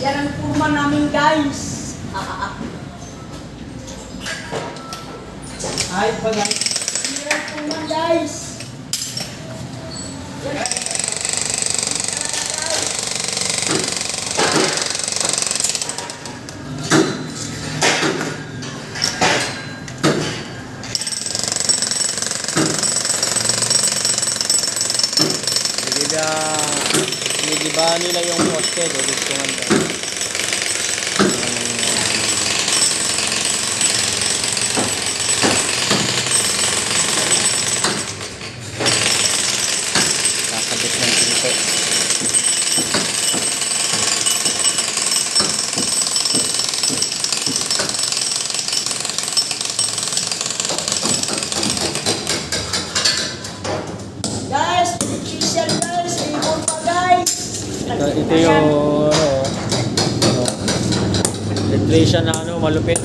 Yan ang kurma namin, guys. Ay, bagay. Yan ang kurma, guys. Yan. Niliba nila yung poste, dudugtungan ka. Kakabit ng pinto. Guys, electrician, guys. Ibon pa, guys. Ito yung electrician na malupit.